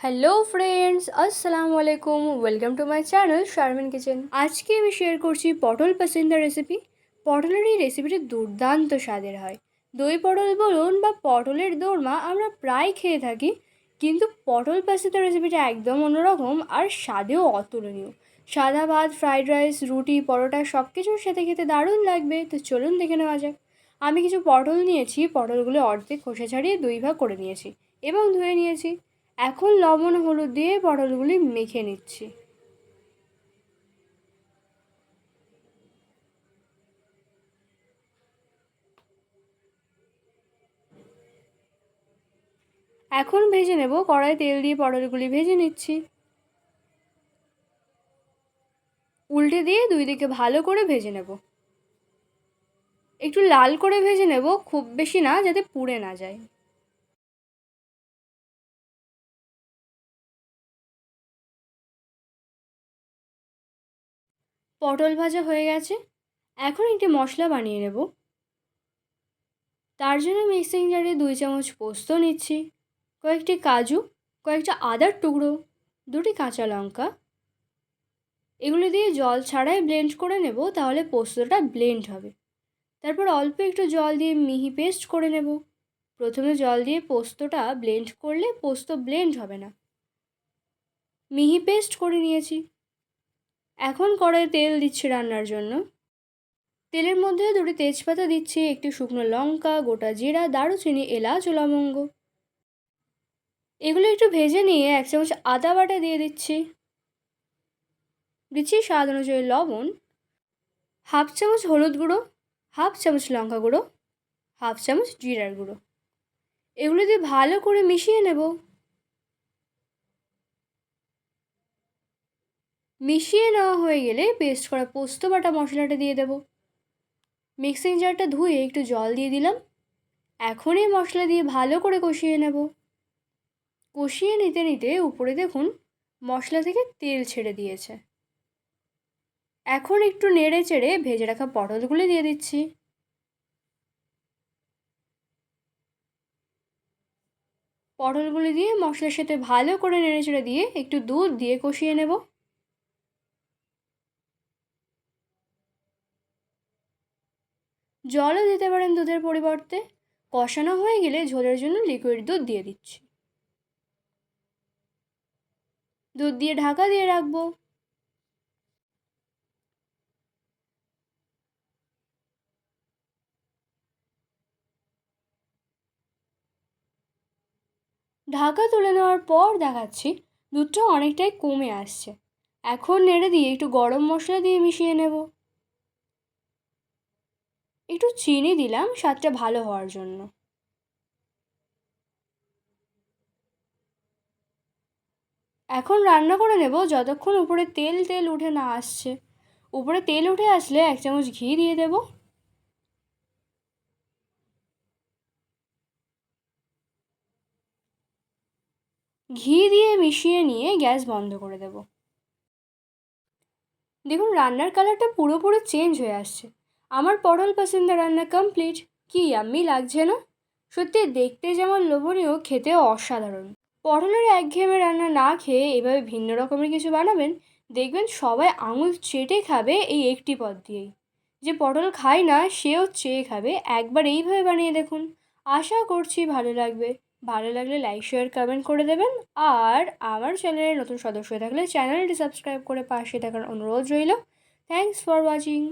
Hello friends, আসসালামু আলাইকুম। Welcome to my channel Sharmin kitchen. আজকে আমি শেয়ার করছি পটল পাসিন্দা রেসিপি। পটলের এই রেসিপিটি দুর্দান্ত স্বাদের হয়। দই পটল বলুন বা পটলের দোরমা আমরা প্রায় খেয়ে থাকি, কিন্তু পটল পাসিন্দা রেসিপিটা একদম অন্যরকম আর স্বাদেও অতুলনীয়। সাদা ভাত, ফ্রাইড রাইস, রুটি, পরোটা সব কিছুর সাথে খেতে দারুণ লাগবে। তো চলুন দেখে নেওয়া যাক। আমি কিছু পটল নিয়েছি, পটলগুলো অর্ধেক খোসা ছাড়িয়ে দুই ভাগ করে নিয়েছি এবং ধুয়ে নিয়েছি। এখন লবণ হলুদ দিয়ে পটলগুলি মেখে নিচ্ছি। এখন ভেজে নেব। কড়াই তেল দিয়ে পটলগুলি ভেজে নিচ্ছি। উল্টে দিয়ে দুই দিকে ভালো করে ভেজে নেব। একটু লাল করে ভেজে নেব, খুব বেশি না, যাতে পুড়ে না যায়। পটল ভাজা হয়ে গেছে। এখন একটি মশলা বানিয়ে নেব। তার জন্য মিক্সিং জারে 2 চামচ পোস্ত নিচ্ছি, কয়েকটি কাজু, কয়েকটা আদার টুকরো, 2টি কাঁচা লঙ্কা। এগুলো দিয়ে জল ছাড়াই ব্লেন্ড করে নেব, তাহলে পোস্তটা ব্লেন্ড হবে। তারপর অল্প একটু জল দিয়ে মিহি পেস্ট করে নেব। প্রথমে জল দিয়ে পোস্তটা ব্লেন্ড করলে পোস্ত ব্লেন্ড হবে না। মিহি পেস্ট করে নিয়েছি। এখন কড়াইয়ে তেল দিচ্ছি রান্নার জন্য। তেলের মধ্যে 2টি তেজপাতা দিচ্ছি, একটি শুকনো লঙ্কা, গোটা জিরা, দারুচিনি, এলাচ ও লবঙ্গ। এগুলো একটু ভেজে নিয়ে 1 চামচ আদা বাটা দিয়ে দিচ্ছি স্বাদ অনুযায়ী লবণ, 1/2 চামচ হলুদ গুঁড়ো, 1/2 চামচ লঙ্কা গুঁড়ো, 1/2 চামচ জিরার গুঁড়ো। এগুলো দিয়ে ভালো করে মিশিয়ে নেব। মিশিয়ে নেওয়া হয়ে গেলে পেস্ট করা পোস্ত বাটা মশলাটা দিয়ে দেব। মিক্সিং জারটা ধুয়ে একটু জল দিয়ে দিলাম। এখন এই মশলা দিয়ে ভালো করে কষিয়ে নেব। কষিয়ে নিতে নিতে উপরে দেখুন মশলা থেকে তেল ছেড়ে দিয়েছে। এখন একটু নেড়ে চেড়ে ভেজে রাখা পটলগুলো দিয়ে দিচ্ছি। পটলগুলি দিয়ে মশলার সাথে ভালো করে নেড়ে চেড়ে দিয়ে একটু দুধ দিয়ে কষিয়ে নেব। জলও দিতে পারেন দুধের পরিবর্তে। কষানো হয়ে গেলে ঝোলের জন্য লিকুইড দুধ দিয়ে দিচ্ছি। দুধ দিয়ে ঢাকা দিয়ে রাখবো। ঢাকা তুলে নেওয়ার পর দেখাচ্ছি দুধটা অনেকটাই কমে আসছে। এখন নেড়ে দিয়ে একটু গরম মশলা দিয়ে মিশিয়ে নেব। একটু চিনি দিলাম স্বাদটা ভালো হওয়ার জন্য। এখন রান্না করে নেব যতক্ষণ উপরে তেল তেল উঠে না আসছে। উপরে তেল উঠে আসলে 1 চামচ ঘি দিয়ে দেব। ঘি দিয়ে মিশিয়ে নিয়ে গ্যাস বন্ধ করে দেব। দেখুন রান্নার কালারটা পুরোপুরি চেঞ্জ হয়ে আসছে। আমার পটল পছন্দ রান্না কমপ্লিট। কি ইয়াম্মি লাগছে না? সত্যি দেখতে যেমন লোভনীয়, খেতেও অসাধারণ। পটলের একঘেয়েমি রান্না না খেয়ে এভাবে ভিন্ন রকমের কিছু বানাবেন, দেখবেন সবাই আঙুল চেটে খাবে এই একটি পদ দিয়েই। যে পটল খায় না সেও চেয়ে খাবে। একবার এইভাবে বানিয়ে দেখুন, আশা করছি ভালো লাগবে। ভালো লাগলে লাইক শেয়ার কমেন্ট করে দেবেন। আর আমার চ্যানেলের নতুন সদস্য থাকলে চ্যানেলটি সাবস্ক্রাইব করে পাশে থাকার অনুরোধ রইল। Thanks for watching.